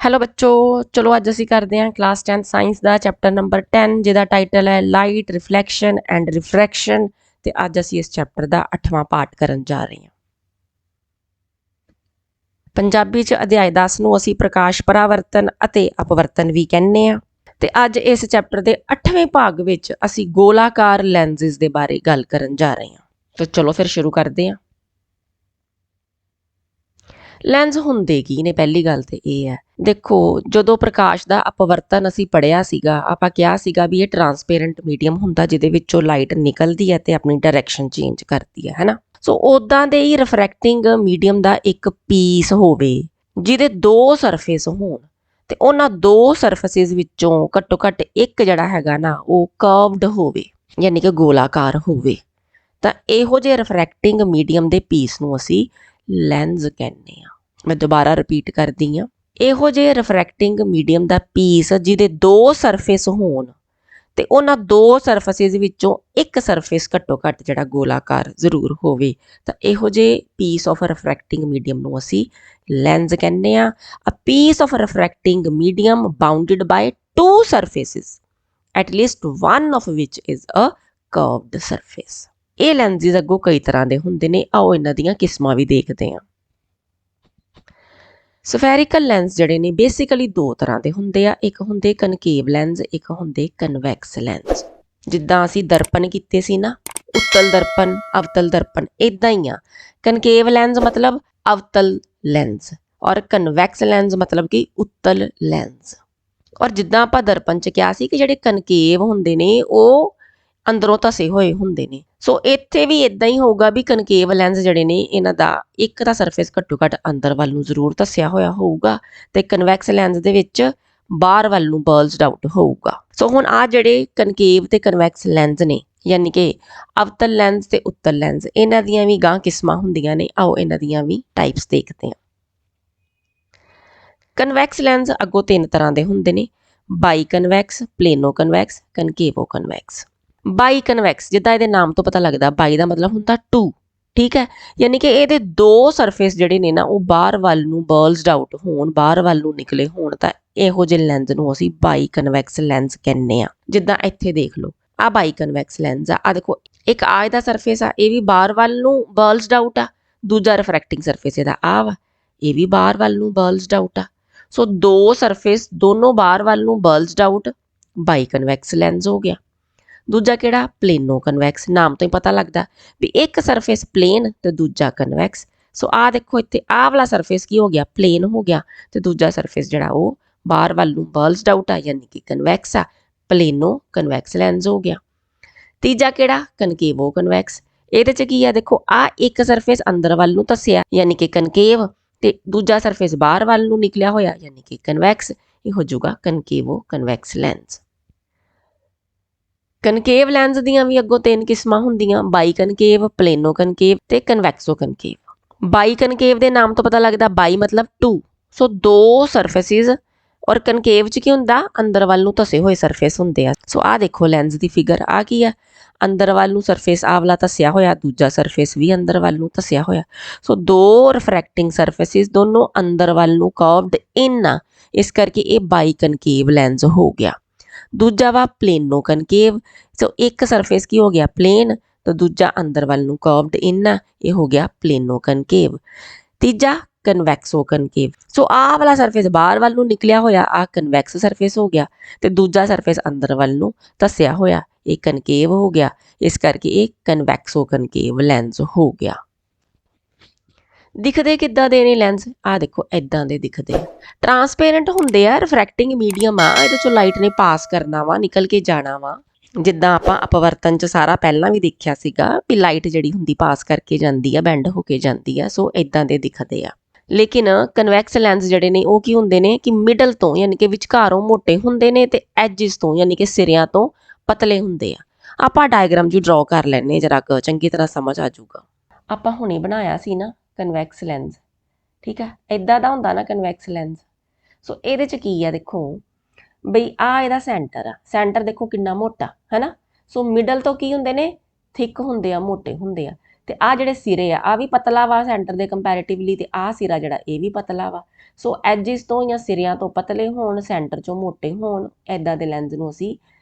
Hello ਬੱਚੋ, ਚਲੋ ਅੱਜ ਅਸੀਂ ਕਰਦੇ ਹਾਂ ਕਲਾਸ 10 ਸਾਇੰਸ ਦਾ ਚੈਪਟਰ ਨੰਬਰ 10 ਜਿਹਦਾ ਟਾਈਟਲ ਹੈ ਲਾਈਟ ਰਿਫਲੈਕਸ਼ਨ ਐਂਡ ਰਿਫਰੈਕਸ਼ਨ। ਤੇ ਅੱਜ ਅਸੀਂ ਇਸ ਚੈਪਟਰ ਦਾ 8ਵਾਂ ਪਾਠ ਕਰਨ ਜਾ ਰਹੇ ਹਾਂ। ਪੰਜਾਬੀ 'ਚ ਅਧਿਆਇ 10 ਨੂੰ ਅਸੀਂ ਪ੍ਰਕਾਸ਼ ਪਰਾਵਰਤਨ ਅਤੇ ਅਪਵਰਤਨ ਵੀ ਕਹਿੰਦੇ ਹਾਂ। ਤੇ ਅੱਜ ਇਸ ਚੈਪਟਰ ਦੇ 8ਵੇਂ ਭਾਗ ਵਿੱਚ ਅਸੀਂ ਗੋਲਾਕਾਰ ਲੈਂਸਿਸ ਦੇ ਬਾਰੇ ਗੱਲ ਕਰਨ ਜਾ ਰਹੇ ਹਾਂ। ਤਾਂ ਚਲੋ ਫਿਰ ਸ਼ੁਰੂ ਕਰਦੇ ਹਾਂ। ਲੈਂਸ ਹੁੰਦੇ ਕੀ ਨੇ? ਪਹਿਲੀ ਗੱਲ ਤੇ ਇਹ ਹੈ, ਦੇਖੋ ਜਦੋਂ ਪ੍ਰਕਾਸ਼ ਦਾ ਅਪਵਰਤਨ ਅਸੀਂ ਪੜ੍ਹਿਆ ਸੀਗਾ, ਆਪਾਂ ਕਿਹਾ ਸੀਗਾ ਵੀ ਇਹ ਟਰਾਂਸਪੇਰੈਂਟ ਮੀਡੀਅਮ ਹੁੰਦਾ ਜਿਹਦੇ ਵਿੱਚੋਂ ਲਾਈਟ ਨਿਕਲਦੀ ਹੈ ਤੇ ਆਪਣੀ ਡਾਇਰੈਕਸ਼ਨ ਚੇਂਜ ਕਰਦੀ ਹੈ ਨਾ। ਸੋ ਉਦਾਂ ਦੇ ਹੀ ਰਿਫਰੈਕਟਿੰਗ ਮੀਡੀਅਮ ਦਾ ਇੱਕ ਪੀਸ ਹੋਵੇ ਜਿਹਦੇ ਦੋ ਸਰਫੇਸ ਹੋਣ ਤੇ ਉਹਨਾਂ ਦੋ ਸਰਫੇਸਿਸ ਵਿੱਚੋਂ ਘੱਟੋ ਘੱਟ ਇੱਕ ਜਿਹੜਾ ਹੈਗਾ ਨਾ ਉਹ ਕਰਵਡ ਹੋਵੇ, ਯਾਨੀ ਕਿ ਗੋਲਾਕਾਰ ਹੋਵੇ, ਤਾਂ ਇਹੋ ਜਿਹੇ ਰਿਫਰੈਕਟਿੰਗ ਮੀਡੀਅਮ ਦੇ ਪੀਸ ਨੂੰ ਅਸੀਂ ਲੈਂਸ ਕਹਿੰਦੇ ਹਾਂ। ਮੈਂ ਦੁਬਾਰਾ ਰਿਪੀਟ ਕਰਦੀ ਹਾਂ, ਇਹੋ ਜਿਹੇ ਰਿਫਰੈਕਟਿੰਗ ਮੀਡੀਅਮ ਦਾ ਪੀਸ ਜਿਹਦੇ ਦੋ ਸਰਫੇਸ ਹੋਣ ਤੇ ਉਹਨਾਂ ਦੋ ਸਰਫੇਸਿਸ ਵਿੱਚੋਂ ਇੱਕ ਸਰਫੇਸ ਘੱਟੋ ਘੱਟ ਜਿਹੜਾ ਗੋਲਾਕਾਰ ਜ਼ਰੂਰ ਹੋਵੇ, ਤਾਂ ਇਹੋ ਜਿਹੇ ਪੀਸ ਆਫ ਰਿਫਰੈਕਟਿੰਗ ਮੀਡੀਅਮ ਨੂੰ ਅਸੀਂ ਲੈਂਸ ਕਹਿੰਦੇ ਹਾਂ। A piece of refracting medium bounded by two surfaces at least one of which is a curved surface. ਇਹ ਲੈਂਸਿਸ ਅੱਗੋਂ ਕਈ ਤਰ੍ਹਾਂ ਦੇ ਹੁੰਦੇ ਨੇ, ਆਓ ਇਹਨਾਂ ਦੀਆਂ ਕਿਸਮਾਂ ਵੀ ਦੇਖਦੇ ਹਾਂ। ਸਫੈਰੀਕਲ ਲੈਂਸ ਜਿਹੜੇ ਨੇ ਬੇਸਿਕਲੀ ਦੋ ਤਰ੍ਹਾਂ ਦੇ ਹੁੰਦੇ ਆ, ਇੱਕ ਹੁੰਦੇ ਕਨਕੇਵ ਲੈਂਸ, ਇੱਕ ਹੁੰਦੇ ਕਨਵੈਕਸ ਲੈਂਸ। ਜਿੱਦਾਂ ਅਸੀਂ ਦਰਪਣ ਕੀਤੇ ਸੀ ਨਾ, ਉੱਤਲ ਦਰਪਣ, ਅਵਤਲ ਦਰਪਣ, ਇਦਾਂ ਹੀ ਆ। ਕਨਕੇਵ ਲੈਂਸ ਮਤਲਬ ਅਵਤਲ ਲੈਂਸ ਔਰ ਕਨਵੈਕਸ ਲੈਂਸ ਮਤਲਬ ਕਿ ਉੱਤਲ ਲੈਂਸ। ਔਰ ਜਿੱਦਾਂ ਆਪਾਂ ਦਰਪਣ 'ਚ ਕਿਹਾ ਸੀ ਕਿ ਜਿਹੜੇ ਕਨਕੇਵ ਹੁੰਦੇ ਨੇ ਉਹ ਅੰਦਰੋਂ ਧਸੇ ਹੋਏ ਹੁੰਦੇ ਨੇ, ਸੋ ਇੱਥੇ ਵੀ ਇਦਾਂ ਹੀ ਹੋਊਗਾ ਵੀ ਕਨਕੇਵ ਲੈਂਸ ਜਿਹੜੇ ਨੇ ਇਹਨਾਂ ਦਾ ਇੱਕ ਤਾਂ ਸਰਫੇਸ ਘੱਟੋ ਘੱਟ ਅੰਦਰ ਵੱਲ ਨੂੰ ਜ਼ਰੂਰ ਧਸਿਆ ਹੋਇਆ ਹੋਊਗਾ ਤੇ ਕਨਵੈਕਸ ਲੈਂਸ ਦੇ ਵਿੱਚ ਬਾਹਰ ਵੱਲ ਨੂੰ ਬਲਜਡ ਆਊਟ ਹੋਊਗਾ। ਸੋ ਹੁਣ ਆ ਜਿਹੜੇ ਕਨਕੇਵ ਤੇ ਕਨਵੈਕਸ ਲੈਂਸ ਨੇ, ਯਾਨੀ ਕਿ ਅਵਤਲ ਲੈਂਸ ਤੇ ਉੱਤਲ ਲੈਂਸ, ਇਹਨਾਂ ਦੀਆਂ ਵੀ ਗਾਂ ਕਿਸਮਾਂ ਹੁੰਦੀਆਂ ਨੇ, ਆਓ ਇਹਨਾਂ ਦੀਆਂ ਵੀ ਟਾਈਪਸ ਦੇਖਦੇ ਹਾਂ। ਕਨਵੈਕਸ ਲੈਂਸ ਅੱਗੋਂ ਤਿੰਨ ਤਰ੍ਹਾਂ ਦੇ ਹੁੰਦੇ ਨੇ, ਬਾਈ ਕਨਵੈਕਸ, ਪਲੇਨੋ ਕਨਵੈਕਸ, ਕਨਕੇਵੋ ਕਨਵੈਕਸ। ਬਾਈ ਕਨਵੈਕਸ ਜਿੱਦਾਂ ਇਹਦੇ ਨਾਮ ਤੋਂ ਪਤਾ ਲੱਗਦਾ, ਬਾਈ ਦਾ ਮਤਲਬ ਹੁੰਦਾ ਟੂ, ਠੀਕ ਹੈ, ਯਾਨੀ ਕਿ ਇਹਦੇ ਦੋ ਸਰਫੇਸ ਜਿਹੜੇ ਨੇ ਨਾ ਉਹ ਬਾਹਰ ਵੱਲ ਨੂੰ ਬਲਜਡ ਆਊਟ ਹੋਣ, ਬਾਹਰ ਵੱਲ ਨੂੰ ਨਿਕਲੇ ਹੋਣ, ਤਾਂ ਇਹੋ ਜਿਹੇ ਲੈਂਸ ਨੂੰ ਅਸੀਂ ਬਾਈ ਕਨਵੈਕਸ ਲੈਂਸ ਕਹਿੰਦੇ ਆ। ਜਿੱਦਾਂ ਇੱਥੇ ਦੇਖ ਲਓ, ਆ ਬਾਈ ਕਨਵੈਕਸ ਲੈਂਸ ਆ ਦੇਖੋ, ਇੱਕ ਆ ਇਹਦਾ ਸਰਫੇਸ ਆ, ਇਹ ਵੀ ਬਾਹਰ ਵੱਲ ਨੂੰ ਬਲਜਡ ਆਊਟ ਆ, ਦੂਜਾ ਰਿਫਰੈਕਟਿੰਗ ਸਰਫੇਸ ਇਹਦਾ ਆ ਵਾ, ਇਹ ਵੀ ਬਾਹਰ ਵੱਲ ਨੂੰ ਬਲਜਡ ਆਊਟ ਆ। ਸੋ ਦੋ ਸਰਫੇਸ ਦੋਨੋਂ ਬਾਹਰ ਵੱਲ ਨੂੰ ਬਲਜਡ ਆਊਟ, ਬਾਈ ਕਨਵੈਕਸ ਲੈਂਸ ਹੋ ਗਿਆ। ਦੂਜਾ ਕਿਹੜਾ? ਪਲੇਨੋ ਕਨਵੈਕਸ, ਨਾਮ ਤੋਂ ਹੀ ਪਤਾ ਲੱਗਦਾ ਵੀ ਇੱਕ ਸਰਫੇਸ ਪਲੇਨ ਤੇ ਦੂਜਾ ਕਨਵੈਕਸ। ਸੋ ਆ ਦੇਖੋ ਇੱਥੇ ਆਹ ਵਾਲਾ ਸਰਫੇਸ ਕੀ ਹੋ ਗਿਆ? ਪਲੇਨ ਹੋ ਗਿਆ, ਤੇ ਦੂਜਾ ਸਰਫੇਸ ਜਿਹੜਾ ਉਹ ਬਾਹਰ ਵੱਲ ਨੂੰ ਬਲਜਡ ਆਊਟ ਆ, ਯਾਨੀ ਕਿ ਕਨਵੈਕਸ ਆ, ਪਲੇਨੋ ਕਨਵੈਕਸ ਲੈਂਸ ਹੋ ਗਿਆ। ਤੀਜਾ ਕਿਹੜਾ? ਕਨਕੇਵੋ ਕਨਵੈਕਸ। ਇਹਦੇ 'ਚ ਕੀ ਆ? ਦੇਖੋ ਆ ਇੱਕ ਸਰਫੇਸ ਅੰਦਰ ਵੱਲ ਨੂੰ ਧਸਿਆ, ਯਾਨੀ ਕਿ ਕਨਕੇਵ, ਤੇ ਦੂਜਾ ਸਰਫੇਸ ਬਾਹਰ ਵੱਲ ਨੂੰ ਨਿਕਲਿਆ ਹੋਇਆ, ਯਾਨੀ ਕਿ ਕਨਵੈਕਸ, ਇਹ ਹੋ ਜਾਊਗਾ ਕਨਕੇਵੋ ਕਨਵੈਕਸ ਲੈਂਸ। ਕਨਕੇਵ ਲੈਂਸ ਦੀਆਂ ਵੀ ਅੱਗੋਂ ਤਿੰਨ ਕਿਸਮਾਂ ਹੁੰਦੀਆਂ, ਬਾਈ ਕਨਕੇਵ, ਪਲੇਨੋ ਕਨਕੇਵ ਤੇ ਕਨਵੈਕਸੋ ਕਨਕੇਵ। ਬਾਈ ਕਨਕੇਵ ਦੇ ਨਾਮ ਤੋਂ ਪਤਾ ਲੱਗਦਾ, ਬਾਈ ਮਤਲਬ ਟੂ, ਸੋ ਦੋ ਸਰਫੇਸਿਸ, ਔਰ ਕਨਕੇਵ 'ਚ ਕੀ ਹੁੰਦਾ? ਅੰਦਰ ਵੱਲ ਨੂੰ ਧਸੇ ਹੋਏ ਸਰਫੇਸ ਹੁੰਦੇ ਆ। ਸੋ ਆਹ ਦੇਖੋ ਲੈਂਸ ਦੀ ਫਿਗਰ, ਆ ਕੀ ਆ? ਅੰਦਰ ਵੱਲ ਨੂੰ ਸਰਫੇਸ ਆਹ ਵਾਲਾ ਧਸਿਆ ਹੋਇਆ, ਦੂਜਾ ਸਰਫੇਸ ਵੀ ਅੰਦਰ ਵੱਲ ਨੂੰ ਧਸਿਆ ਹੋਇਆ, ਸੋ ਦੋ ਰਿਫਰੈਕਟਿੰਗ ਸਰਫੇਸਿਸ ਦੋਨੋਂ ਅੰਦਰ ਵੱਲ ਨੂੰ ਕਰਵਡ ਇਨ ਆ, ਇਸ ਕਰਕੇ ਇਹ ਬਾਈ ਕਨਕੇਵ ਲੈਂਸ ਹੋ ਗਿਆ। ਦੂਜਾ ਵਾ ਪਲੇਨੋ ਕਨਕੇਵ, ਸੋ ਇੱਕ ਸਰਫੇਸ ਕੀ ਹੋ ਗਿਆ? ਪਲੇਨ, ਤੇ ਦੂਜਾ ਅੰਦਰ ਵੱਲ ਨੂੰ ਕਰਵਡ ਇਨ ਆ, ਇਹ ਹੋ ਗਿਆ ਪਲੇਨੋ ਕਨਕੇਵ। ਤੀਜਾ ਕਨਵੈਕਸੋ ਕਨਕੇਵ, ਸੋ ਆਹ ਵਾਲਾ ਸਰਫੇਸ ਬਾਹਰ ਵੱਲ ਨੂੰ ਨਿਕਲਿਆ ਹੋਇਆ, ਆਹ ਕਨਵੈਕਸ ਸਰਫੇਸ ਹੋ ਗਿਆ, ਤੇ ਦੂਜਾ ਸਰਫੇਸ ਅੰਦਰ ਵੱਲ ਨੂੰ ਧਸਿਆ ਹੋਇਆ, ਇਹ ਕਨਕੇਵ ਹੋ ਗਿਆ, ਇਸ ਕਰਕੇ ਇਹ ਕਨਵੈਕਸੋ ਕਨਕੇਵ ਲੈਂਸ ਹੋ ਗਿਆ। ਦਿਖਦੇ ਕਿੱਦਾਂ ਦੇ ਨੇ ਲੈਂਸ? ਆਹ ਦੇਖੋ ਇਦਾਂ ਦੇ ਦਿਖਦੇ ਆ, ਟਰਾਂਸਪੇਰੈਂਟ ਹੁੰਦੇ ਆ, ਰਿਫਰੈਕਟਿੰਗ ਮੀਡੀਅਮ ਆ, ਇਹਦੇ ਚੋਂ ਲਾਈਟ ਨੇ ਪਾਸ ਕਰਨਾ ਵਾ, ਨਿਕਲ ਕੇ ਜਾਣਾ ਵਾ। ਜਿੱਦਾਂ ਆਪਾਂ ਅਪਵਰਤਨ 'ਚ ਸਾਰਾ ਪਹਿਲਾਂ ਵੀ ਦੇਖਿਆ ਸੀਗਾ ਵੀ ਲਾਈਟ ਜਿਹੜੀ ਹੁੰਦੀ ਪਾਸ ਕਰਕੇ ਜਾਂਦੀ ਆ, ਬੈਂਡ ਹੋ ਕੇ ਜਾਂਦੀ ਆ, ਸੋ ਇਦਾਂ ਦੇ ਦਿਖਦੇ ਆ। ਲੇਕਿਨ ਕਨਵੈਕਸ ਲੈਂਸ ਜਿਹੜੇ ਨੇ ਉਹ ਕੀ ਹੁੰਦੇ ਨੇ ਕਿ ਮਿਡਲ ਤੋਂ, ਯਾਨੀ ਕਿ ਵਿਚਕਾਰੋਂ ਮੋਟੇ ਹੁੰਦੇ ਨੇ, ਤੇ ਐਜਿਸ ਤੋਂ, ਯਾਨੀ ਕਿ ਸਿਰਿਆਂ ਤੋਂ ਪਤਲੇ ਹੁੰਦੇ ਆ। ਆਪਾਂ ਡਾਇਗਰਾਮ ਜੀ ਡਰਾਅ ਕਰ ਲੈਣੇ ਜਰਾ ਕੁ ਚੰਗੀ ਤਰ੍ਹਾਂ ਸਮਝ ਆ ਜਾਊਗਾ। ਆਪਾਂ ਹੁਣੇ ਬਣਾਇਆ ਸੀ ਨਾ ਕਨਵੈਕਸ ਲੈਂਸ, ਠੀਕ ਹੈ, ਇਦਾਂ ਦਾ ਹੁੰਦਾ ਨਾ ਕਨਵੈਕਸ ਲੈਂਸ। ਸੋ ਇਹਦੇ 'ਚ ਕੀ ਆ? ਦੇਖੋ ਬਈ ਆ ਇਹਦਾ ਸੈਂਟਰ ਆ, ਸੈਂਟਰ ਦੇਖੋ ਕਿੰਨਾ ਮੋਟਾ ਹੈ ਨਾ, ਸੋ ਮਿਡਲ ਤੋਂ ਕੀ ਹੁੰਦੇ ਨੇ? ਥਿਕ ਹੁੰਦੇ ਆ, ਮੋਟੇ ਹੁੰਦੇ ਆ, ਤੇ ਆ ਜਿਹੜੇ ਸਿਰੇ ਆ ਵੀ ਪਤਲਾ ਵਾ ਸੈਂਟਰ ਦੇ ਕੰਪੈਰੀਟਿਵਲੀ, ਤੇ ਆ ਸਿਰਾ ਜਿਹੜਾ ਇਹ ਵੀ ਪਤਲਾ ਵਾ। ਸੋ ਐਜਿਸ ਤੋਂ ਜਾਂ ਸਿਰਿਆਂ ਤੋਂ ਪਤਲੇ ਹੋਣ, ਸੈਂਟਰ ਚੋਂ ਮੋਟੇ ਹੋਣ, ਐਦਾਂ ਦੇ ਲੈਂਸ ਨੂੰ ਅਸੀਂ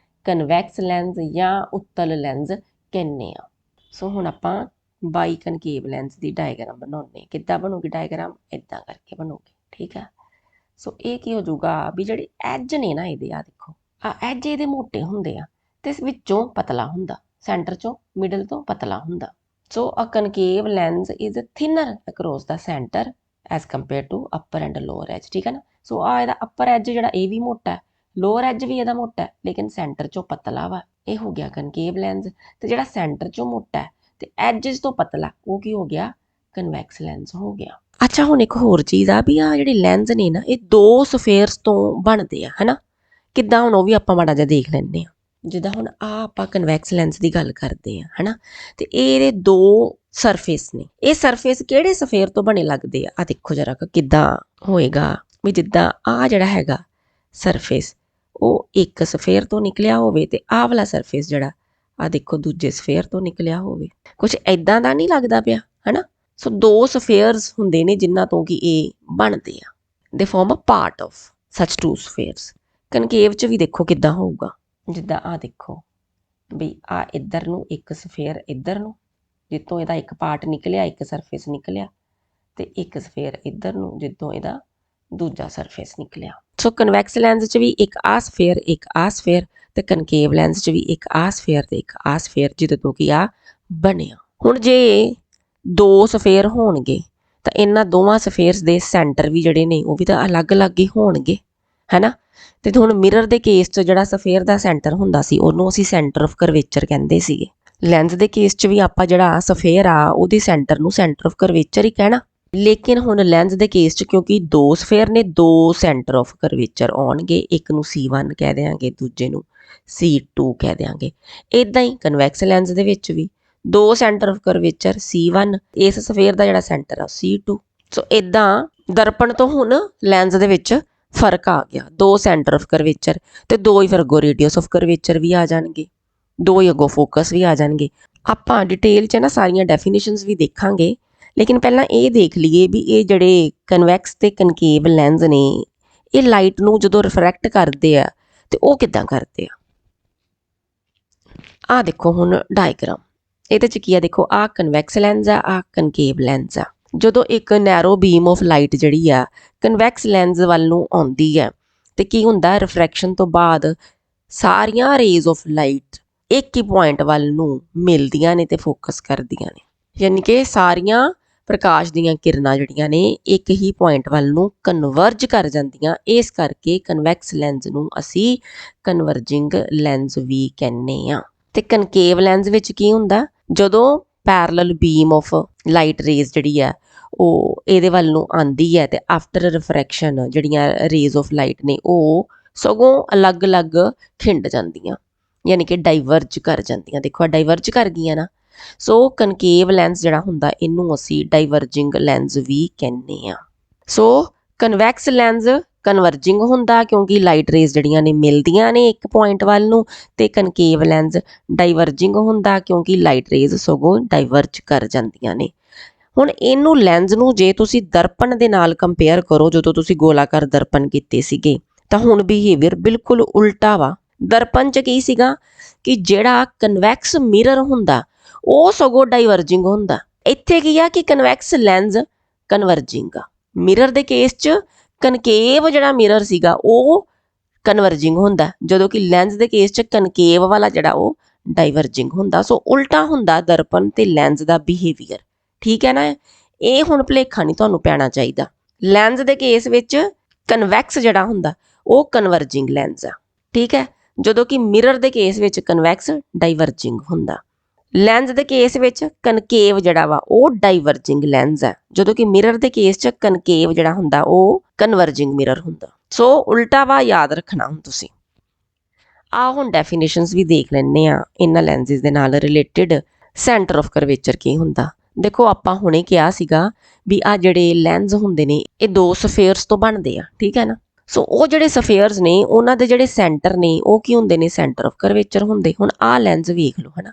ਕਨਵੈਕਸ ਲੈਂਸ ਜਾਂ ਉੱਤਲ ਲੈਂਸ ਕਹਿੰਦੇ ਆ। ਸੋ ਹੁਣ ਆਪਾਂ ਬਾਈ ਕਨਕੇਵ ਲੈਂਸ ਦੀ ਡਾਇਗਰਾਮ ਬਣਾਉਂਦੇ। ਕਿੱਦਾਂ ਬਣੂਗੀ ਡਾਇਗਰਾਮ? ਇੱਦਾਂ ਕਰਕੇ ਬਣੂਗੀ, ਠੀਕ ਆ। ਸੋ ਇਹ ਕੀ ਹੋ ਜਾਊਗਾ ਵੀ ਜਿਹੜੇ ਐਜ ਨੇ ਨਾ ਇਹਦੇ, ਆ ਦੇਖੋ ਆ ਐਜ ਇਹਦੇ ਮੋਟੇ ਹੁੰਦੇ ਆ ਤੇ ਵਿੱਚੋਂ ਪਤਲਾ ਹੁੰਦਾ, ਸੈਂਟਰ ਚੋਂ ਮਿਡਲ ਤੋਂ ਪਤਲਾ ਹੁੰਦਾ। So a concave lens is thinner across the centre as compare to upper and lower edge, ਠੀਕ ਹੈ ਨਾ। ਸੋ ਆ ਇਹਦਾ ਅਪਰ ਐਜ ਜਿਹੜਾ ਇਹ ਵੀ ਮੋਟਾ ਹੈ, ਲੋਅਰ ਐਜ ਵੀ ਇਹਦਾ ਮੋਟਾ ਹੈ, ਲੇਕਿਨ ਸੈਂਟਰ ਚੋਂ ਪਤਲਾ ਵਾ। ਇਹ ਹੋ ਗਿਆ ਕਨਕੇਵ ਲੈਂਸ। ਤੇ ਜਿਹੜਾ ਸੈਂਟਰ ਚੋਂ ਮੋਟਾ ਹੈ ਤੇ ਐਜਸ ਤੋਂ ਪਤਲਾ, ਉਹ ਕੀ ਹੋ ਗਿਆ? ਕਨਵੈਕਸ ਲੈਂਸ ਹੋ ਗਿਆ। ਅੱਛਾ, ਹੁਣ ਇੱਕ ਹੋਰ ਚੀਜ਼ ਆ ਵੀ ਆ ਜਿਹੜੇ ਲੈਂਸ ਨੇ ਨਾ ਇਹ ਦੋ ਸਫੇਅਰਸ ਤੋਂ ਬਣਦੇ ਆ, ਹਨਾ। ਕਿੱਦਾਂ? ਹੁਣ ਉਹ ਵੀ ਆਪਾਂ ਮਾੜਾ ਜਿਹਾ ਦੇਖ ਲੈਂਦੇ ਆ। ਜਿੱਦਾਂ ਹੁਣ ਆ ਆਪਾਂ ਕਨਵੈਕਸ ਲੈਂਸ ਦੀ ਗੱਲ ਕਰਦੇ ਆ, ਹਨਾ, ਤੇ ਇਹਦੇ ਦੋ ਸਰਫੇਸ ਨੇ। ਇਹ ਸਰਫੇਸ ਕਿਹੜੇ ਸਫੇਅਰ ਤੋਂ ਬਣੇ ਲੱਗਦੇ ਆ ਦੇਖੋ ਜਰਾ ਕਿੱਦਾਂ ਹੋਏਗਾ ਵੀ ਜਿੱਦਾਂ ਆ ਜਿਹੜਾ ਹੈਗਾ ਸਰਫੇਸ ਉਹ ਇੱਕ ਸਫੇਅਰ ਤੋਂ ਨਿਕਲਿਆ ਹੋਵੇ ਤੇ ਆਹ ਵਾਲਾ ਸਰਫੇਸ ਜਿਹੜਾ ਆ ਦੇਖੋ ਦੂਜੇ ਸਫੇਅਰ ਤੋਂ ਨਿਕਲਿਆ ਹੋਵੇ। ਕੁਝ ਐਦਾਂ ਦਾ ਨਹੀਂ ਲੱਗਦਾ ਪਿਆ, ਹਨਾ। ਸੋ ਦੋ ਸਫੇਅਰਸ ਹੁੰਦੇ ਨੇ ਜਿਨ੍ਹਾਂ ਤੋਂ ਕਿ ਇਹ ਬਣਦੇ ਆ। ਦੇ ਫਾਰਮ ਅ ਪਾਰਟ ਆਫ ਸੱਚ ਟੂ ਸਫੇਅਰਸ। ਕਨਕੇਵ 'ਚ ਵੀ ਦੇਖੋ ਕਿੱਦਾਂ ਹੋਊਗਾ। ਜਿੱਦਾਂ ਆ ਦੇਖੋ ਵੀ ਆ ਇੱਧਰ ਨੂੰ ਇੱਕ ਸਫੇਅਰ, ਇੱਧਰ ਨੂੰ ਜਿੱਤੋਂ ਇਹਦਾ ਇੱਕ ਪਾਰਟ ਨਿਕਲਿਆ, ਇੱਕ ਸਰਫੇਸ ਨਿਕਲਿਆ, ਤੇ ਇੱਕ ਸਫੇਅਰ ਇੱਧਰ ਨੂੰ ਜਿੱਤੋਂ ਇਹਦਾ ਦੂਜਾ ਸਰਫੇਸ ਨਿਕਲਿਆ। ਸੋ ਕਨਵੈਕਸ ਲੈਂਸ 'ਚ ਵੀ ਇੱਕ ਆ ਸਫੇਅਰ, ਇੱਕ ਆ ਸਫੇਅਰ, ਤੇ ਕਨਕੇਵ ਲੈਂਸ 'ਚ ਵੀ ਇੱਕ ਆ ਸਫੇਅਰ ਤੇ ਇੱਕ ਆ ਸਫੇਅਰ ਜਿਹਦੇ ਤੋਂ ਕਿ ਆ ਬਣਿਆ। ਹੁਣ ਜੇ ਦੋ ਸਫੇਅਰ ਹੋਣਗੇ ਤਾਂ ਇਹਨਾਂ ਦੋਵਾਂ ਸਫੇਅਰਸ ਦੇ ਸੈਂਟਰ ਵੀ ਜਿਹੜੇ ਨੇ ਉਹ ਵੀ ਤਾਂ ਅਲੱਗ-ਅਲੱਗ ਹੀ ਹੋਣਗੇ, ਹੈਨਾ। ਤੇ ਹੁਣ ਮਿਰਰ ਦੇ ਕੇਸ 'ਚ ਜਿਹੜਾ ਸਫੇਅਰ ਦਾ ਸੈਂਟਰ ਹੁੰਦਾ ਸੀ ਉਹਨੂੰ ਅਸੀਂ ਸੈਂਟਰ ਆਫ ਕਰਵੇਚਰ ਕਹਿੰਦੇ ਸੀਗੇ। ਲੈਂਸ ਦੇ ਕੇਸ 'ਚ ਵੀ ਆਪਾਂ ਜਿਹੜਾ ਸਫੇਅਰ ਆ ਉਹਦੇ ਸੈਂਟਰ ਨੂੰ ਸੈਂਟਰ ਆਫ ਕਰਵੇਚਰ ਹੀ ਕਹਿਣਾ। ਲੇਕਿਨ ਹੁਣ ਲੈਂਸ ਦੇ ਕੇਸ 'ਚ ਕਿਉਂਕਿ ਦੋ ਸਫੇਅਰ ਨੇ, ਦੋ ਸੈਂਟਰ ਆਫ ਕਰਵੇਚਰ ਆਉਣਗੇ, ਇੱਕ ਨੂੰ C1 ਕਹਿ ਦਿਆਂਗੇ, ਦੂਜੇ ਨੂੰ C2 ਕਹਿ ਦਿਆਂਗੇ। ਇੱਦਾਂ ਹੀ ਕਨਵੈਕਸ ਲੈਂਸ ਦੇ ਵਿੱਚ ਵੀ ਦੋ ਸੈਂਟਰ ਆਫ ਕਰਵੇਚਰ C1, ਇਸ ਸਫੇਅਰ ਦਾ ਜਿਹੜਾ ਸੈਂਟਰ ਆ C2। ਸੋ ਇੱਦਾਂ ਦਰਪਣ ਤੋਂ ਹੁਣ ਲੈਂਸ ਦੇ ਵਿੱਚ ਫਰਕ ਆ ਗਿਆ। ਦੋ ਸੈਂਟਰ ਆਫ ਕਰਵੇਚਰ ਤੇ ਦੋ ਹੀ ਫਿਰ ਅੱਗੋਂ ਰੇਡੀਅਸ ਆਫ ਕਰਵੇਚਰ ਵੀ ਆ ਜਾਣਗੇ, ਦੋ ਹੀ ਅੱਗੋਂ ਫੋਕਸ ਵੀ ਆ ਜਾਣਗੇ। ਆਪਾਂ ਡਿਟੇਲ 'ਚ ਨਾ ਸਾਰੀਆਂ ਡੈਫੀਨੇਸ਼ਨਸ ਵੀ ਦੇਖਾਂਗੇ, ਲੇਕਿਨ ਪਹਿਲਾਂ ਇਹ ਦੇਖ ਲਈਏ ਵੀ ਇਹ ਜਿਹੜੇ ਕਨਵੈਕਸ ਤੇ ਕਨਕੇਵ ਲੈਂਸ ਨੇ ਇਹ ਲਾਈਟ ਨੂੰ ਜਦੋਂ ਰਿਫਰੈਕਟ ਕਰਦੇ ਆ ਤੇ ਉਹ ਕਿੱਦਾਂ ਕਰਦੇ ਆ। ਆਹ ਦੇਖੋ ਹੁਣ ਡਾਇਗਰਾਮ, ਇਹਦੇ 'ਚ ਕੀ ਆ ਦੇਖੋ, ਆਹ ਕਨਵੈਕਸ ਲੈਂਸ ਆ ਕਨਕੇਵ ਲੈਂਸ ਆ। ਜਦੋਂ ਇੱਕ ਨੈਰੋ ਬੀਮ ਆਫ ਲਾਈਟ ਜਿਹੜੀ ਆ ਕਨਵੈਕਸ ਲੈਂਸ ਵੱਲ ਨੂੰ ਆਉਂਦੀ ਹੈ ਤੇ ਕੀ ਹੁੰਦਾ, ਰਿਫਰੈਕਸ਼ਨ ਤੋਂ ਬਾਅਦ ਸਾਰੀਆਂ ਰੇਜ਼ ਆਫ ਲਾਈਟ ਇੱਕ ਹੀ ਪੁਆਇੰਟ ਵੱਲ ਨੂੰ ਮਿਲਦੀਆਂ ਨੇ ਤੇ ਫੋਕਸ ਕਰਦੀਆਂ ਨੇ। ਯਾਨੀ ਕਿ ਸਾਰੀਆਂ ਪ੍ਰਕਾਸ਼ ਦੀਆਂ ਕਿਰਨਾਂ ਜਿਹੜੀਆਂ ਨੇ ਇੱਕ ਹੀ ਪੁਆਇੰਟ ਵੱਲ ਨੂੰ ਕਨਵਰਜ ਕਰ ਜਾਂਦੀਆਂ। ਇਸ ਕਰਕੇ ਕਨਵੈਕਸ ਲੈਂਸ ਨੂੰ ਅਸੀਂ ਕਨਵਰਜਿੰਗ ਲੈਂਸ ਵੀ ਕਹਿੰਦੇ ਆ। ਤੇ ਕਨਕੇਵ ਲੈਂਸ ਵਿੱਚ ਕੀ ਹੁੰਦਾ, ਜਦੋਂ parallel beam of light rays ਜਿਹੜੀ ਆ ਉਹ ਇਹਦੇ ਵੱਲ ਨੂੰ ਆਉਂਦੀ ਹੈ ਤੇ ਆਫਟਰ ਰਿਫਰੈਕਸ਼ਨ ਜਿਹੜੀਆਂ ਰੇਜ਼ ਆਫ ਲਾਈਟ ਨੇ ਉਹ ਸਗੋਂ ਅਲੱਗ-ਅਲੱਗ ਖਿੰਡ ਜਾਂਦੀਆਂ, ਯਾਨੀ ਕਿ ਡਾਈਵਰਜ ਕਰ ਜਾਂਦੀਆਂ। ਦੇਖੋ ਡਾਈਵਰਜ ਕਰ ਗਈਆਂ ਨਾ। ਸੋ ਕਨਕੇਵ ਲੈਂਸ ਜਿਹੜਾ ਹੁੰਦਾ ਇਹਨੂੰ ਅਸੀਂ ਡਾਈਵਰਜਿੰਗ ਲੈਂਸ ਵੀ ਕਹਿੰਦੇ ਆ। ਸੋ ਕਨਵੈਕਸ ਲੈਂਸ ਕਨਵਰਜਿੰਗ ਹੁੰਦਾ ਕਿਉਂਕਿ ਲਾਈਟ ਰੇਜ਼ ਜਿਹੜੀਆਂ ਨੇ ਮਿਲਦੀਆਂ ਨੇ ਇੱਕ ਪੁਆਇੰਟ ਵੱਲ ਨੂੰ, ਤੇ ਕਨਕੇਵ ਲੈਂਸ ਡਾਈਵਰਜਿੰਗ ਹੁੰਦਾ ਕਿਉਂਕਿ ਲਾਈਟ ਰੇਜ਼ ਸਗੋਂ ਡਾਈਵਰਜ ਕਰ ਜਾਂਦੀਆਂ ਨੇ। ਹੁਣ ਇਹਨੂੰ ਲੈਂਸ ਨੂੰ ਜੇ ਤੁਸੀਂ ਦਰਪਣ ਦੇ ਨਾਲ ਕੰਪੇਅਰ ਕਰੋ, ਜਦੋਂ ਤੁਸੀਂ ਗੋਲਾਕਾਰ ਦਰਪਣ ਕੀਤੇ ਸੀਗੇ ਤਾਂ ਹੁਣ ਬਿਹੇਵੀਅਰ ਬਿਲਕੁਲ ਉਲਟਾ ਵਾ। ਦਰਪਣ 'ਚ ਕੀ ਸੀਗਾ ਕਿ ਜਿਹੜਾ ਕਨਵੈਕਸ ਮਿਰਰ ਹੁੰਦਾ ਉਹ ਸਗੋਂ ਡਾਈਵਰਜਿੰਗ ਹੁੰਦਾ। ਇੱਥੇ ਕੀ ਆ ਕਿ ਕਨਵੈਕਸ ਲੈਂਸ ਕਨਵਰਜਿੰਗ ਆ। ਮਿਰਰ ਦੇ ਕੇਸ 'ਚ ਕਨਕੇਵ ਜਿਹੜਾ ਮਿਰਰ ਸੀਗਾ ਉਹ ਕਨਵਰਜਿੰਗ ਹੁੰਦਾ, ਜਦੋਂ ਕਿ ਲੈਂਸ ਦੇ ਕੇਸ 'ਚ ਕਨਕੇਵ ਵਾਲਾ ਜਿਹੜਾ ਉਹ ਡਾਈਵਰਜਿੰਗ ਹੁੰਦਾ। ਸੋ ਉਲਟਾ ਹੁੰਦਾ ਦਰਪਣ ਤੇ ਲੈਂਸ ਦਾ ਬਿਹੇਵੀਅਰ, ਠੀਕ ਹੈ ਨਾ। ਇਹ ਹੁਣ ਭੁਲੇਖਾ ਨਹੀਂ ਤੁਹਾਨੂੰ ਪੈਣਾ ਚਾਹੀਦਾ। ਲੈਂਸ ਦੇ ਕੇਸ ਵਿੱਚ ਕਨਵੈਕਸ ਜਿਹੜਾ ਹੁੰਦਾ ਉਹ ਕਨਵਰਜਿੰਗ ਲੈਂਸ ਆ, ਠੀਕ ਹੈ, ਜਦੋਂ ਕਿ ਮਿਰਰ ਦੇ ਕੇਸ ਵਿੱਚ ਕਨਵੈਕਸ ਡਾਈਵਰਜਿੰਗ ਹੁੰਦਾ। ਲੈਂਸ ਦੇ ਕੇਸ ਵਿੱਚ ਕਨਕੇਵ ਜਿਹੜਾ ਵਾ ਉਹ ਡਾਈਵਰਜਿੰਗ ਲੈਂਸ ਹੈ, ਜਦੋਂ ਕਿ ਮਿਰਰ ਦੇ ਕੇਸ 'ਚ ਕਨਕੇਵ ਜਿਹੜਾ ਹੁੰਦਾ ਉਹ ਕਨਵਰਜਿੰਗ ਮਿਰਰ ਹੁੰਦਾ। ਸੋ ਉਲਟਾ ਵਾ, ਯਾਦ ਰੱਖਣਾ ਹੁਣ ਤੁਸੀਂ। ਆਹ ਹੁਣ ਡੈਫੀਨੇਸ਼ਨਸ ਵੀ ਦੇਖ ਲੈਂਦੇ ਆ ਇਹਨਾਂ ਲੈਂਸਿਸ ਦੇ ਨਾਲ ਰਿਲੇਟਿਡ। ਸੈਂਟਰ ਆਫ ਕਰਵੇਚਰ ਕੀ ਹੁੰਦਾ, ਦੇਖੋ ਆਪਾਂ ਹੁਣੇ ਕਿਹਾ ਸੀਗਾ ਵੀ ਆ ਜਿਹੜੇ ਲੈਂਸ ਹੁੰਦੇ ਨੇ ਇਹ ਦੋ ਸਫੇਅਰਸ ਤੋਂ ਬਣਦੇ ਆ, ਠੀਕ ਹੈ ਨਾ। ਸੋ ਉਹ ਜਿਹੜੇ ਸਫੇਅਰਸ ਨੇ ਉਹਨਾਂ ਦੇ ਜਿਹੜੇ ਸੈਂਟਰ ਨੇ ਉਹ ਕੀ ਹੁੰਦੇ ਨੇ, ਸੈਂਟਰ ਆਫ ਕਰਵੇਚਰ ਹੁੰਦੇ। ਹੁਣ ਆਹ ਲੈਂਸ ਵੇਖ ਲਓ, ਹੈ ਨਾ,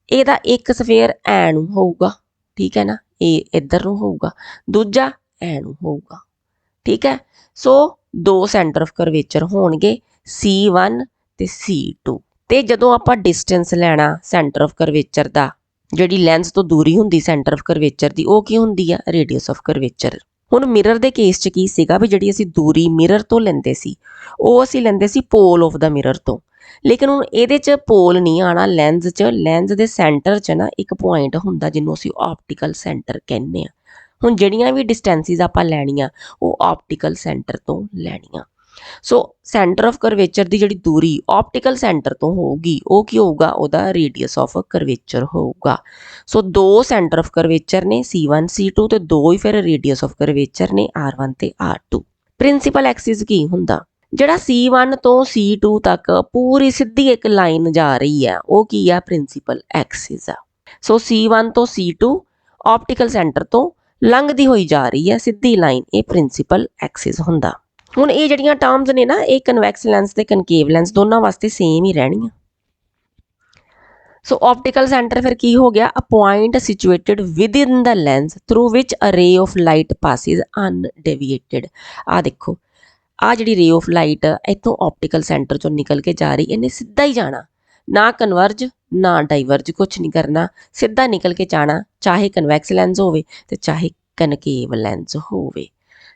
ਇਹਦਾ ਇੱਕ ਸਫੇਅਰ ਐ ਨੂੰ ਹੋਊਗਾ, ਠੀਕ ਹੈ ਨਾ, ਇਹ ਇੱਧਰ ਨੂੰ ਹੋਊਗਾ, ਦੂਜਾ ਐ ਨੂੰ ਹੋਊਗਾ, ਠੀਕ ਹੈ। ਸੋ ਦੋ ਸੈਂਟਰ ਆਫ ਕਰਵੇਚਰ ਹੋਣਗੇ C1 ਤੇ C2। ਤੇ ਜਦੋਂ ਆਪਾਂ ਡਿਸਟੈਂਸ ਲੈਣਾ ਸੈਂਟਰ ਆਫ ਕਰਵੇਚਰ ਦਾ, ਜਿਹੜੀ ਲੈਂਸ ਤੋਂ ਦੂਰੀ ਹੁੰਦੀ ਸੈਂਟਰ ਆਫ ਕਰਵੇਚਰ ਦੀ, ਉਹ ਕੀ ਹੁੰਦੀ ਆ, ਰੇਡੀਅਸ ਆਫ ਕਰਵੇਚਰ। ਹੁਣ ਮਿਰਰ ਦੇ ਕੇਸ 'ਚ ਕੀ ਸੀਗਾ ਵੀ ਜਿਹੜੀ ਅਸੀਂ ਦੂਰੀ ਮਿਰਰ ਤੋਂ ਲੈਂਦੇ ਸੀ ਉਹ ਅਸੀਂ ਲੈਂਦੇ ਸੀ ਪੋਲ ਆਫ ਦਾ ਮਿਰਰ ਤੋਂ, ਲੇਕਿਨ ਹੁਣ ਇਹਦੇ 'ਚ ਪੋਲ ਨਹੀਂ ਆਉਣਾ ਲੈਂਸ 'ਚ। ਲੈਂਸ ਦੇ ਸੈਂਟਰ 'ਚ ਨਾ ਇੱਕ ਪੁਆਇੰਟ ਹੁੰਦਾ ਜਿਹਨੂੰ ਅਸੀਂ ਆਪਟੀਕਲ ਸੈਂਟਰ ਕਹਿੰਦੇ ਆ। ਹੁਣ ਜਿਹੜੀਆਂ ਵੀ ਡਿਸਟੈਂਸਿਸ ਆਪਾਂ ਲੈਣੀਆਂ ਉਹ ਆਪਟੀਕਲ ਸੈਂਟਰ ਤੋਂ ਲੈਣੀਆਂ। ਸੋ ਸੈਂਟਰ ਆਫ ਕਰਵੇਚਰ ਦੀ ਜਿਹੜੀ ਦੂਰੀ ਆਪਟੀਕਲ ਸੈਂਟਰ ਤੋਂ ਹੋਊਗੀ ਉਹ ਕੀ ਹੋਊਗਾ, ਉਹਦਾ ਰੇਡੀਅਸ ਆਫ ਕਰਵੇਚਰ ਹੋਊਗਾ। ਸੋ ਦੋ ਸੈਂਟਰ ਆਫ ਕਰਵੇਚਰ ਨੇ C1 C2 ਤੇ ਦੋ ਹੀ ਫਿਰ ਰੇਡੀਅਸ ਆਫ ਕਰਵੇਚਰ ਨੇ R1 ਤੇ R2। ਪ੍ਰਿੰਸੀਪਲ ਐਕਸਿਸ ਕੀ ਹੁੰਦਾ, ਜਿਹੜਾ C1 ਤੋਂ C2 ਤੱਕ ਪੂਰੀ ਸਿੱਧੀ ਇੱਕ ਲਾਈਨ ਜਾ ਰਹੀ ਹੈ ਉਹ ਕੀ ਆ, ਪ੍ਰਿੰਸੀਪਲ ਐਕਸਿਸ ਆ। ਸੋ C1 ਤੋਂ C2 ਆਪਟੀਕਲ ਸੈਂਟਰ ਤੋਂ ਲੰਘਦੀ ਹੋਈ ਜਾ ਰਹੀ ਹੈ ਸਿੱਧੀ ਲਾਈਨ, ਇਹ ਪ੍ਰਿੰਸੀਪਲ ਐਕਸਿਸ ਹੁੰਦਾ। ਹੁਣ ਇਹ ਜਿਹੜੀਆਂ ਟਰਮਸ ਨੇ ਨਾ ਇਹ ਕਨਵੈਕਸ ਲੈਂਸ ਤੇ ਕਨਕੇਵ ਲੈਂਸ ਦੋਨਾਂ ਵਾਸਤੇ ਸੇਮ ਹੀ ਰਹਿਣੀਆਂ। ਸੋ ਆਪਟੀਕਲ ਸੈਂਟਰ ਫਿਰ ਕੀ ਹੋ ਗਿਆ, ਅ ਪੁਆਇੰਟ ਸਿਚੁਏਟਡ ਵਿਦਿਨ ਦਾ ਲੈਂਸ ਥਰੂ ਵਿਚ ਅ ਰੇ ਆਫ ਲਾਈਟ ਪਾਸਿਸ ਅਨਡੇਵੀਏਟਡ। ਆ ਦੇਖੋ, ਆ ਜਿਹੜੀ ਰੇ ਆਫ ਲਾਈਟ ਇੱਥੋਂ ਆਪਟੀਕਲ ਸੈਂਟਰ ਚੋਂ ਨਿਕਲ ਕੇ ਜਾ ਰਹੀ, ਇਹਨੇ ਸਿੱਧਾ ਹੀ ਜਾਣਾ, ਨਾ ਕਨਵਰਜ ਨਾ ਡਾਈਵਰਜ, ਕੁਛ ਨਹੀਂ ਕਰਨਾ, ਸਿੱਧਾ ਨਿਕਲ ਕੇ ਜਾਣਾ, ਚਾਹੇ ਕਨਵੈਕਸ ਲੈਂਸ ਹੋਵੇ ਤੇ ਚਾਹੇ ਕਨਕੇਵ ਲੈਂਸ ਹੋਵੇ।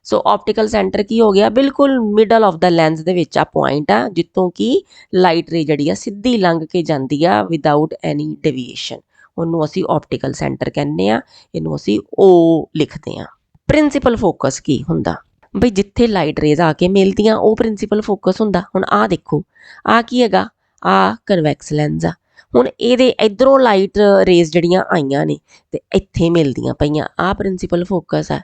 ਸੋ ਆਪਟੀਕਲ ਸੈਂਟਰ ਕੀ ਹੋ ਗਿਆ, ਬਿਲਕੁਲ ਮਿਡਲ ਆਫ ਦਾ ਲੈਂਸ ਦੇ ਵਿੱਚ ਆ ਪੁਆਇੰਟ ਆ ਜਿੱਥੋਂ ਕਿ ਲਾਈਟ ਰੇ ਜਿਹੜੀ ਆ ਸਿੱਧੀ ਲੰਘ ਕੇ ਜਾਂਦੀ ਆ ਵਿਦਆਊਟ ਐਨੀ ਡੇਵੀਏਸ਼ਨ, ਉਹਨੂੰ ਅਸੀਂ ਆਪਟੀਕਲ ਸੈਂਟਰ ਕਹਿੰਦੇ ਆ, ਇਹਨੂੰ ਅਸੀਂ O ਲਿਖਦੇ ਆ। ਪ੍ਰਿੰਸੀਪਲ ਫੋਕਸ ਕੀ ਹੁੰਦਾ, ਬਈ ਜਿੱਥੇ ਲਾਈਟ ਰੇਜ਼ ਆ ਕੇ ਮਿਲਦੀਆਂ ਉਹ ਪ੍ਰਿੰਸੀਪਲ ਫੋਕਸ ਹੁੰਦਾ। ਹੁਣ ਆਹ ਦੇਖੋ, ਆਹ ਕੀ ਹੈਗਾ, ਆਹ ਕਨਵੈਕਸ ਲੈਂਸ ਆ। ਹੁਣ ਇਹਦੇ ਇਧਰੋਂ ਲਾਈਟ ਰੇਜ਼ ਜਿਹੜੀਆਂ ਆਈਆਂ ਨੇ ਤੇ ਇੱਥੇ ਮਿਲਦੀਆਂ ਪਈਆਂ, ਆਹ ਪ੍ਰਿੰਸੀਪਲ ਫੋਕਸ ਆ,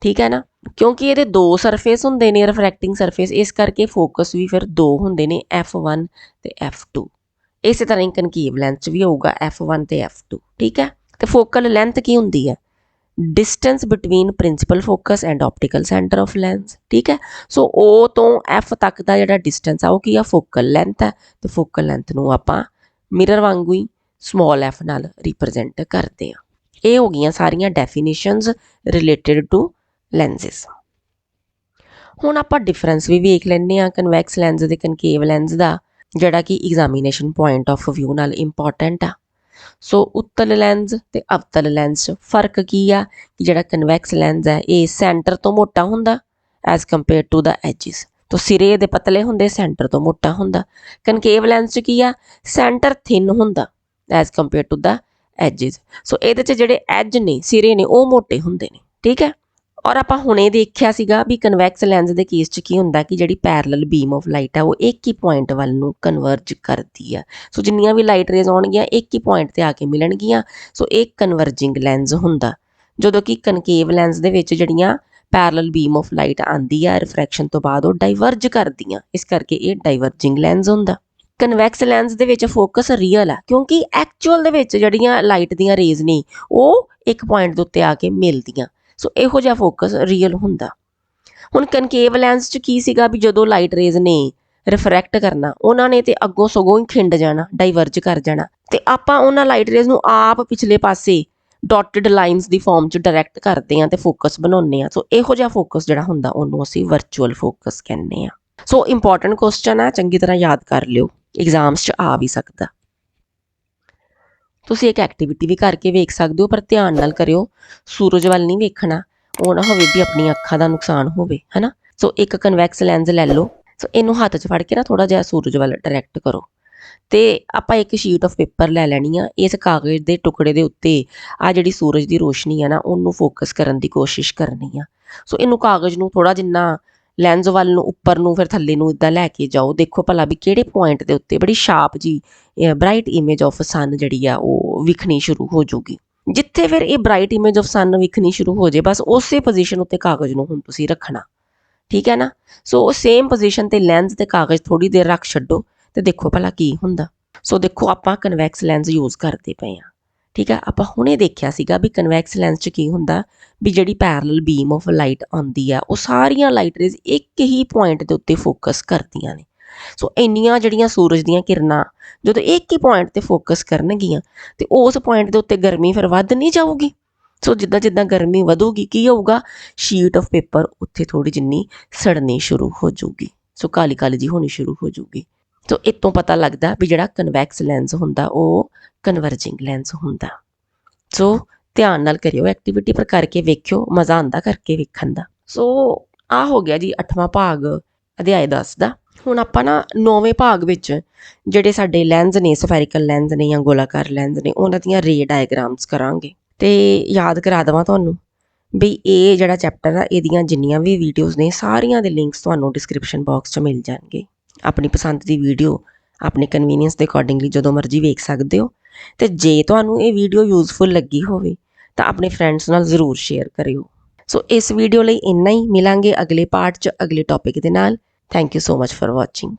ਠੀਕ ਹੈ ਨਾ। ਕਿਉਂਕਿ ਇਹਦੇ ਦੋ ਸਰਫੇਸ ਹੁੰਦੇ ਨੇ ਰਿਫਰੈਕਟਿੰਗ ਸਰਫੇਸ, ਇਸ ਕਰਕੇ ਫੋਕਸ ਵੀ ਫਿਰ ਦੋ ਹੁੰਦੇ ਨੇ, F1 ਤੇ F2। ਇਸੇ ਤਰ੍ਹਾਂ ਹੀ ਕਨਕੇਵ ਲੈਂਸ 'ਚ ਵੀ ਹੋਊਗਾ F1 ਤੇ F2, ਠੀਕ ਹੈ। ਤੇ ਫੋਕਲ ਲੈਂਥ ਕੀ ਹੁੰਦੀ ਹੈ, distance between principal focus and optical centre of lens, ਠੀਕ ਹੈ। ਸੋ O ਤੋਂ F ਤੱਕ ਦਾ ਜਿਹੜਾ ਡਿਸਟੈਂਸ ਆ ਉਹ ਕੀ ਆ, ਫੋਕਲ ਲੈਂਥ ਹੈ। ਤੇ ਫੋਕਲ ਲੈਂਥ ਨੂੰ ਆਪਾਂ ਮਿਰਰ ਵਾਂਗੂ ਹੀ ਸਮਾਲ f ਨਾਲ ਰਿਪਰੈਜ਼ੈਂਟ ਕਰਦੇ ਆ। ਇਹ ਹੋ ਗਈਆਂ ਸਾਰੀਆਂ ਡੈਫੀਨੇਸ਼ਨਸ ਰਿਲੇਟਡ ਟੂ ਲੈਂਸਿਸ। ਹੁਣ ਆਪਾਂ ਡਿਫਰੈਂਸ ਵੀ ਵੇਖ ਲੈਂਦੇ ਆ ਕਨਵੈਕਸ ਲੈਂਸ ਤੇ ਕਨਕੇਵ ਲੈਂਸ ਦਾ, ਜਿਹੜਾ ਕਿ ਐਗਜ਼ਾਮੀਨੇਸ਼ਨ ਪੁਆਇੰਟ ਆਫ ਵਿਊ ਨਾਲ ਇੰਪੋਰਟੈਂਟ ਆ। ਸੋ ਉੱਤਲ ਲੈਂਸ ਤੇ ਅਵਤਲ ਲੈਂਸ 'ਚ ਫਰਕ ਕੀ ਆ, ਕਿ ਜਿਹੜਾ ਕਨਵੈਕਸ ਲੈਂਸ ਹੈ ਇਹ ਸੈਂਟਰ ਤੋਂ ਮੋਟਾ ਹੁੰਦਾ ਐਜ਼ ਕੰਪੇਅਰ ਟੂ ਦਾ ਐਜਿਸ, ਤੋਂ ਸਿਰੇ ਦੇ ਪਤਲੇ ਹੁੰਦੇ, ਸੈਂਟਰ ਤੋਂ ਮੋਟਾ ਹੁੰਦਾ। ਕਨਕੇਵ ਲੈਂਸ 'ਚ ਕੀ ਆ, ਸੈਂਟਰ ਥਿਨ ਹੁੰਦਾ ਐਜ਼ ਕੰਪੇਅਰ ਟੂ ਦਾ ਐਜਿਸ। ਸੋ ਇਹਦੇ 'ਚ ਜਿਹੜੇ ਐਜ ਨੇ, ਸਿਰੇ ਨੇ, ਉਹ ਮੋਟੇ ਹੁੰਦੇ ਨੇ, ਠੀਕ ਹੈ। ਔਰ ਆਪਾਂ ਹੁਣੇ ਦੇਖਿਆ ਸੀਗਾ ਵੀ ਕਨਵੈਕਸ ਲੈਂਸ ਦੇ ਕੇਸ 'ਚ ਕੀ ਹੁੰਦਾ ਕਿ ਜਿਹੜੀ ਪੈਰਲਲ ਬੀਮ ਆਫ ਲਾਈਟ ਹੈ ਉਹ ਇੱਕ ਹੀ ਪੁਆਇੰਟ ਵੱਲ ਨੂੰ ਕਨਵਰਜ ਕਰਦੀ ਆ। ਸੋ ਜਿੰਨੀਆਂ ਵੀ ਲਾਈਟ ਰੇਜ਼ ਆਉਣਗੀਆਂ ਇੱਕ ਹੀ ਪੁਆਇੰਟ ਤੇ ਆ ਕੇ ਮਿਲਣਗੀਆਂ, ਸੋ ਇਹ ਕਨਵਰਜਿੰਗ ਲੈਂਸ ਹੁੰਦਾ। ਜਦੋਂ ਕਿ ਕਨਕੇਵ ਲੈਂਸ ਦੇ ਵਿੱਚ ਜਿਹੜੀਆਂ ਪੈਰਲਲ ਬੀਮ ਆਫ ਲਾਈਟ ਆਉਂਦੀ ਆ ਰਿਫਰੈਕਸ਼ਨ ਤੋਂ ਬਾਅਦ ਉਹ ਡਾਈਵਰਜ ਕਰਦੀਆਂ, ਇਸ ਕਰਕੇ ਇਹ ਡਾਈਵਰਜਿੰਗ ਲੈਂਸ ਹੁੰਦਾ। ਕਨਵੈਕਸ ਲੈਂਸ ਦੇ ਵਿੱਚ ਫੋਕਸ ਰੀਅਲ ਆ, ਕਿਉਂਕਿ ਐਕਚੁਅਲ ਦੇ ਵਿੱਚ ਜਿਹੜੀਆਂ ਲਾਈਟ ਦੀਆਂ ਰੇਜ਼ ਨੇ ਉਹ ਇੱਕ ਪੁਆਇੰਟ ਦੇ ਉੱਤੇ ਆ ਕੇ ਮਿਲਦੀਆਂ, ਸੋ ਇਹੋ ਜਿਹਾ ਫੋਕਸ ਰੀਅਲ ਹੁੰਦਾ। ਹੁਣ ਕਨਕੇਵ ਲੈਂਸ 'ਚ ਕੀ ਸੀਗਾ ਵੀ ਜਦੋਂ ਲਾਈਟ ਰੇਜ਼ ਨੇ ਰਿਫਰੈਕਟ ਕਰਨਾ, ਉਹਨਾਂ ਨੇ ਤੇ ਅੱਗੋਂ ਸਗੋਂ ਹੀ ਖਿੰਡ ਜਾਣਾ, ਡਾਈਵਰਜ ਕਰ ਜਾਣਾ, ਤੇ ਆਪਾਂ ਉਹਨਾਂ ਲਾਈਟ ਰੇਜ਼ ਨੂੰ ਆਪ ਪਿਛਲੇ ਪਾਸੇ ਡਾਟਡ ਲਾਈਨਸ ਦੀ ਫਾਰਮ 'ਚ ਡਾਇਰੈਕਟ ਕਰਦੇ ਆ ਤੇ ਫੋਕਸ ਬਣਾਉਂਦੇ ਆ। ਸੋ ਇਹੋ ਜਿਹਾ ਫੋਕਸ ਜਿਹੜਾ ਹੁੰਦਾ ਉਹਨੂੰ ਅਸੀਂ ਵਰਚੁਅਲ ਫੋਕਸ ਕਹਿੰਦੇ ਆ। ਸੋ ਇੰਪੋਰਟੈਂਟ ਕੁਐਸਚਨ ਆ, ਚੰਗੀ ਤਰ੍ਹਾਂ ਯਾਦ ਕਰ ਲਿਓ, ਐਗਜ਼ਾਮਸ 'ਚ ਆ ਵੀ ਸਕਦਾ। ਤੁਸੀਂ ਇੱਕ ਐਕਟੀਵਿਟੀ ਵੀ ਕਰਕੇ ਵੇਖ ਸਕਦੇ ਹੋ, ਪਰ ਧਿਆਨ ਨਾਲ ਕਰਿਓ, ਸੂਰਜ ਵੱਲ ਨਹੀਂ ਵੇਖਣਾ, ਉਹ ਨਾ ਹੋਵੇ ਵੀ ਆਪਣੀਆਂ ਅੱਖਾਂ ਦਾ ਨੁਕਸਾਨ ਹੋਵੇ, ਹੈ ਨਾ। ਸੋ ਇੱਕ ਕਨਵੈਕਸ ਲੈਂਸ ਲੈ ਲਓ, ਸੋ ਇਹਨੂੰ ਹੱਥ 'ਚ ਫੜ ਕੇ ਨਾ ਥੋੜ੍ਹਾ ਜਿਹਾ ਸੂਰਜ ਵੱਲ ਡਾਇਰੈਕਟ ਕਰੋ, ਤੇ ਆਪਾਂ ਇੱਕ ਸ਼ੀਟ ਆਫ ਪੇਪਰ ਲੈ ਲੈਣੀ ਆ। ਇਸ ਕਾਗਜ਼ ਦੇ ਟੁਕੜੇ ਦੇ ਉੱਤੇ ਆ ਜਿਹੜੀ ਸੂਰਜ ਦੀ ਰੋਸ਼ਨੀ ਆ ਨਾ ਉਹਨੂੰ ਫੋਕਸ ਕਰਨ ਦੀ ਕੋਸ਼ਿਸ਼ ਕਰਨੀ ਆ। ਸੋ ਇਹਨੂੰ ਕਾਗਜ਼ ਨੂੰ ਥੋੜ੍ਹਾ ਜਿੰਨਾ ਲੈਂਸ ਵੱਲ ਨੂੰ ਉੱਪਰ ਨੂੰ ਫਿਰ ਥੱਲੇ ਨੂੰ ਇੱਦਾਂ ਲੈ ਕੇ ਜਾਓ, ਦੇਖੋ ਭਲਾ ਵੀ ਕਿਹੜੇ ਪੁਆਇੰਟ ਦੇ ਉੱਤੇ ਬੜੀ ਸ਼ਾਰਪ ਜੀ ਬ੍ਰਾਈਟ ਇਮੇਜ ਆਫ ਸਨ ਜਿਹੜੀ ਆ ਉਹ ਵਿਖਣੀ ਸ਼ੁਰੂ ਹੋ ਜਾਊਗੀ। ਜਿੱਥੇ ਫਿਰ ਇਹ ਬ੍ਰਾਈਟ ਇਮੇਜ ਆਫ ਸਨ ਵਿਖਣੀ ਸ਼ੁਰੂ ਹੋ ਜੇ, ਬਸ ਉਸੇ ਪੋਜੀਸ਼ਨ ਉੱਤੇ ਕਾਗਜ਼ ਨੂੰ ਹੁਣ ਤੁਸੀਂ ਰੱਖਣਾ, ਠੀਕ ਹੈ ਨਾ। ਸੋ ਸੇਮ ਪੋਜੀਸ਼ਨ ਤੇ ਲੈਂਸ ਤੇ ਕਾਗਜ਼ ਥੋੜੀ ਦੇਰ ਰੱਖ ਛੱਡੋ ਤੇ ਦੇਖੋ ਭਲਾ ਕੀ ਹੁੰਦਾ। ਸੋ ਦੇਖੋ ਆਪਾਂ ਕਨਵੈਕਸ ਲੈਂਸ ਯੂਜ਼ ਕਰਦੇ ਪਏ ਆ, ਠੀਕ ਹੈ। ਆਪਾਂ ਹੁਣੇ ਦੇਖਿਆ ਸੀਗਾ ਵੀ ਕਨਵੈਕਸ ਲੈਂਸ 'ਚ ਕੀ ਹੁੰਦਾ ਵੀ ਜਿਹੜੀ ਪੈਰਲਲ ਬੀਮ ਆਫ ਲਾਈਟ ਆਉਂਦੀ ਆ ਉਹ ਸਾਰੀਆਂ ਲਾਈਟ ਰੇਜ਼ ਇੱਕ ਹੀ ਪੁਆਇੰਟ ਦੇ ਉੱਤੇ ਫੋਕਸ ਕਰਦੀਆਂ ਨੇ। ਸੋ ਇੰਨੀਆਂ ਜਿਹੜੀਆਂ ਸੂਰਜ ਦੀਆਂ ਕਿਰਨਾਂ ਜਦੋਂ ਇੱਕ ਹੀ ਪੁਆਇੰਟ ਤੇ ਫੋਕਸ ਕਰਨਗੀਆਂ ਤੇ ਉਸ ਪੁਆਇੰਟ ਦੇ ਉੱਤੇ ਗਰਮੀ ਫਿਰ ਵੱਧ ਨਹੀਂ ਜਾਊਗੀ। ਸੋ ਜਿੱਦਾਂ ਜਿੱਦਾਂ ਗਰਮੀ ਵਧੂਗੀ ਕੀ ਹੋਊਗਾ, ਸ਼ੀਟ ਆਫ ਪੇਪਰ ਉੱਥੇ ਥੋੜੀ ਜਿੰਨੀ ਸੜਨੀ ਸ਼ੁਰੂ ਹੋ ਜਾਊਗੀ, ਸੋ ਕਾਲੀ ਕਾਲੀ ਜੀ ਹੋਣੀ ਸ਼ੁਰੂ ਹੋ ਜਾਊਗੀ। ਸੋ ਇਤੋਂ ਪਤਾ ਲੱਗਦਾ ਵੀ ਜਿਹੜਾ ਕਨਵੈਕਸ ਲੈਂਸ ਹੁੰਦਾ ਉਹ ਕਨਵਰਜਿੰਗ ਲੈਂਸ ਹੁੰਦਾ। ਸੋ ਧਿਆਨ ਨਾਲ ਕਰਿਓ ਐਕਟੀਵਿਟੀ, ਪਰ ਕਰਕੇ ਵੇਖਿਓ, ਮਜ਼ਾ ਆਉਂਦਾ ਕਰਕੇ ਵੇਖਣ ਦਾ। ਸੋ ਆ ਹੋ ਗਿਆ ਜੀ 8ਵਾਂ ਭਾਗ ਅਧਿਆਇ 10 ਦਾ। ਹੁਣ ਆਪਾਂ ਨਾ 9ਵੇਂ ਭਾਗ ਵਿੱਚ ਜਿਹੜੇ ਸਾਡੇ ਲੈਂਸ ਨੇ, ਸਫੈਰੀਕਲ ਲੈਂਸ ਨੇ ਜਾਂ ਗੋਲਾਕਾਰ ਲੈਂਸ ਨੇ, ਉਹਨਾਂ ਦੀਆਂ ਰੇ ਡਾਇਗਰਾਮਸ ਕਰਾਂਗੇ। ਤੇ ਯਾਦ ਕਰਾ ਦੇਵਾਂ ਤੁਹਾਨੂੰ ਵੀ ਇਹ ਜਿਹੜਾ ਚੈਪਟਰ ਆ ਇਹਦੀਆਂ ਜਿੰਨੀਆਂ ਵੀ ਵੀਡੀਓਜ਼ ਨੇ ਸਾਰੀਆਂ ਦੇ ਲਿੰਕਸ ਤੁਹਾਨੂੰ ਡਿਸਕ੍ਰਿਪਸ਼ਨ ਬਾਕਸ 'ਚ ਮਿਲ ਜਾਣਗੇ। ਆਪਣੀ ਪਸੰਦ ਦੀ ਵੀਡੀਓ ਆਪਣੇ ਕਨਵੀਨੀਅੰਸ ਦੇ ਅਕੋਰਡਿੰਗਲੀ ਜਦੋਂ ਮਰਜ਼ੀ ਵੇਖ ਸਕਦੇ ਹੋ। ਤੇ ਜੇ ਤੁਹਾਨੂੰ ਇਹ ਵੀਡੀਓ ਯੂਜ਼ਫੁਲ ਲੱਗੀ ਹੋਵੇ ਤਾਂ ਆਪਣੇ ਫਰੈਂਡਸ ਨਾਲ ਜ਼ਰੂਰ ਸ਼ੇਅਰ ਕਰਿਓ। ਸੋ ਇਸ ਵੀਡੀਓ ਲਈ ਇੰਨਾ ਹੀ, ਮਿਲਾਂਗੇ ਅਗਲੇ ਪਾਰਟ 'ਚ ਅਗਲੇ ਟੌਪਿਕ ਦੇ ਨਾਲ। Thank you so much for watching.